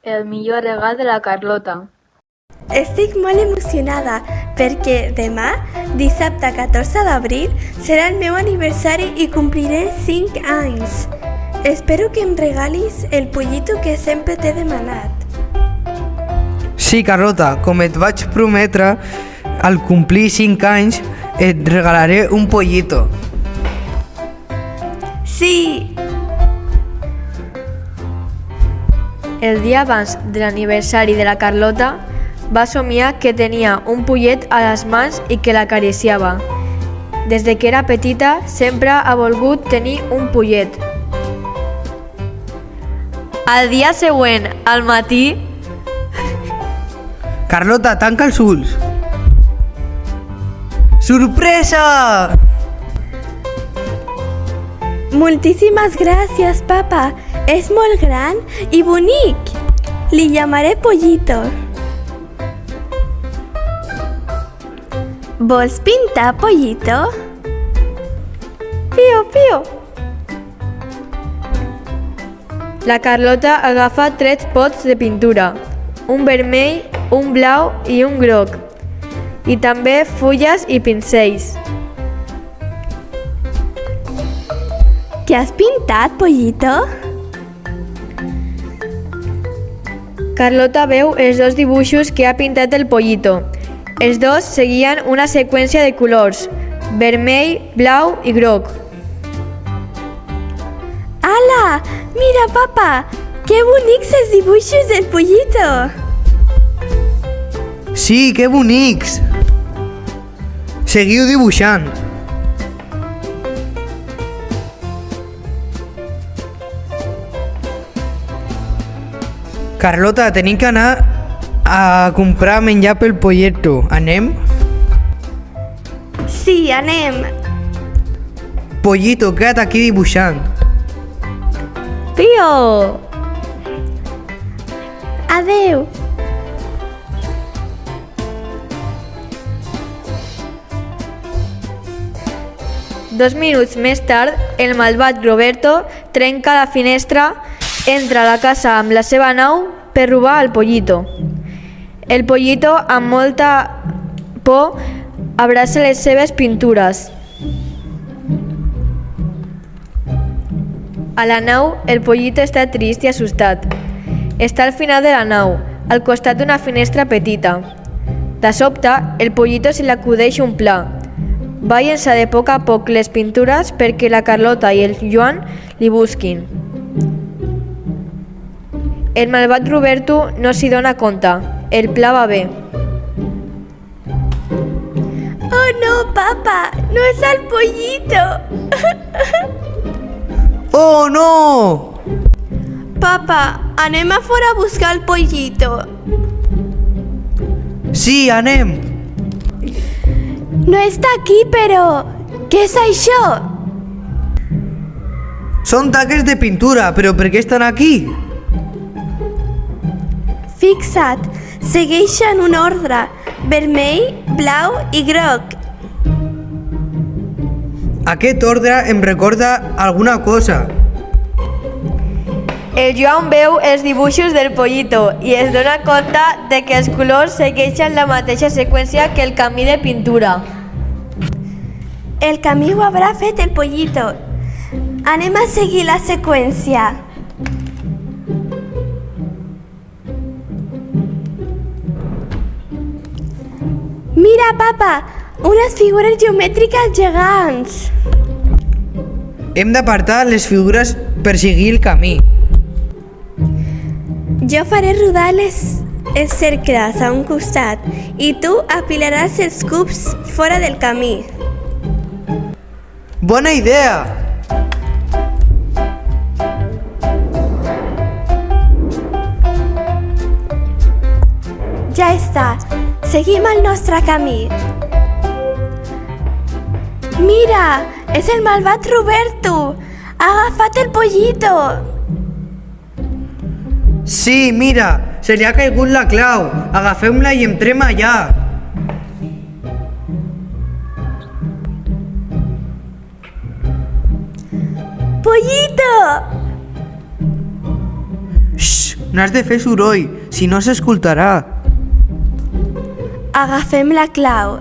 El millor regal de la Carlota. Estic molt emocionada perquè demà, dissabte 14 d'abril, serà el meu aniversari i compliré 5 anys. Espero que em regalis el pollito que sempre t'he demanat. Sí, Carlota, com et vaig prometre, al complir 5 anys et regalaré un pollito. Sí! El dia abans de l'aniversari de la Carlota, va somiar que tenia un pollet a les mans i que l'acariciava. Des de que era petita, sempre ha volgut tenir un pollet. Al dia següent, al matí... Carlota, tanca els ulls. Sorpresa! Moltíssimes gràcies, papa. És molt gran i bonic. Li llamaré Pollito. Vols pintar, Pollito? Pío, pío. La Carlota agafa 3 pots de pintura, un vermell, un blau i un groc, i també fulles i pincells. Què has pintat, Pollito? Carlota veu els 2 dibuixos que ha pintat el pollito. Els 2 seguien una seqüència de colors, vermell, blau i groc. Ala! Mira, papa! Que bonics els dibuixos del pollito! Sí, que bonics! Seguiu dibuixant. Carlota, tenim que anar a comprar menjar pel polleto. Anem? Sí, anem. Pollito, queda't aquí dibuixant. Pío! Adeu. Dos minuts més tard, el malvat Roberto trenca la finestra, entra a la casa amb la seva nau per robar el pollito. El pollito, amb molta por, abraça les seves pintures. A la nau, el pollito està trist i assustat. Està al final de la nau, al costat d'una finestra petita. De sobte, el pollito se li acudeix un pla. Va llençar de poc a poc les pintures perquè la Carlota i el Joan li busquin. El malvat Roberto no s'hi dona compte. El pla va bé. Oh no, papa! No és el pollito! Oh, no! Papa, anem a fora a buscar el pollito. Sí, anem! No està aquí, però... Què és això? Són taques de pintura, però per què estan aquí? Fixa't, segueixen un ordre. Vermell, blau i groc. Aquest ordre em recorda alguna cosa. El Joan veu els dibuixos del pollito i es dona compte de que els colors segueixen la mateixa seqüència que el camí de pintura. El camí ho haurà fet el pollito. Anem a seguir la seqüència. Mira, papa, unes figures geomètriques gegants. Hem d'apartar les figures per seguir el camí. Jo faré rodar els cercles a un costat i tu apilaràs els cubs fora del camí. Bona idea! Ja està, seguim el nostre camí. Mira, és el malvat Roberto! Ha agafat el pollito! Sí, mira, se li ha caigut la clau. Agafem-la i entrem allà. Pollito! Xxt, No has de fer soroll, si no s'escoltarà. Agafem la clau.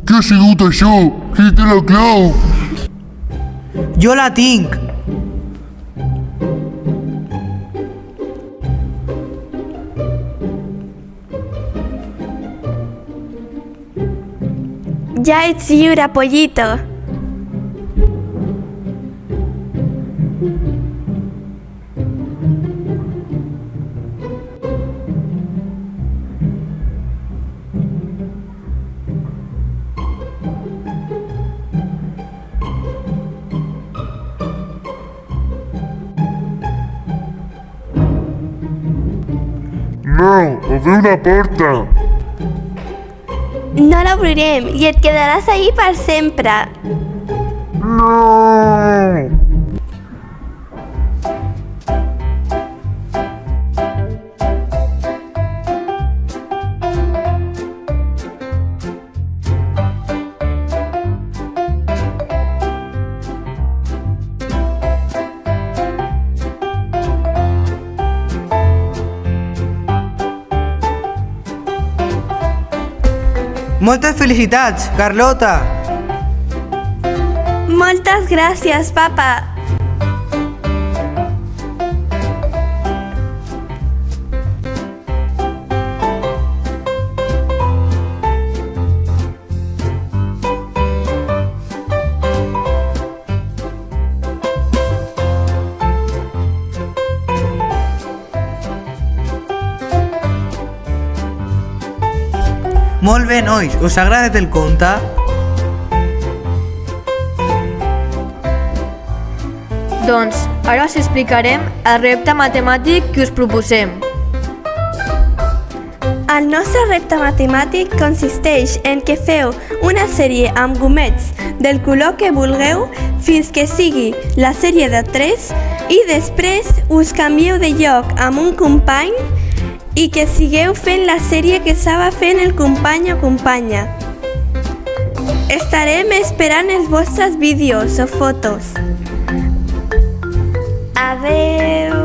Què ha sigut això? Qui té la clau? Jo la tinc. Ja ets lliure, pollito. No, obriu la porta. No l'obrirem i et quedaràs ahí per sempre. No! Moltes felicitats, Carlota. Moltes gràcies, papa. Molt bé, nois, us ha agradat el conte? Doncs ara us explicarem el repte matemàtic que us proposem. El nostre repte matemàtic consisteix en que feu una sèrie amb gomets del color que vulgueu fins que sigui la sèrie de 3 i després us canvieu de lloc amb un company i que sigueu fent la sèrie que estava fent el company o companya. Estarem esperant els vostres vídeos o fotos. Adeu!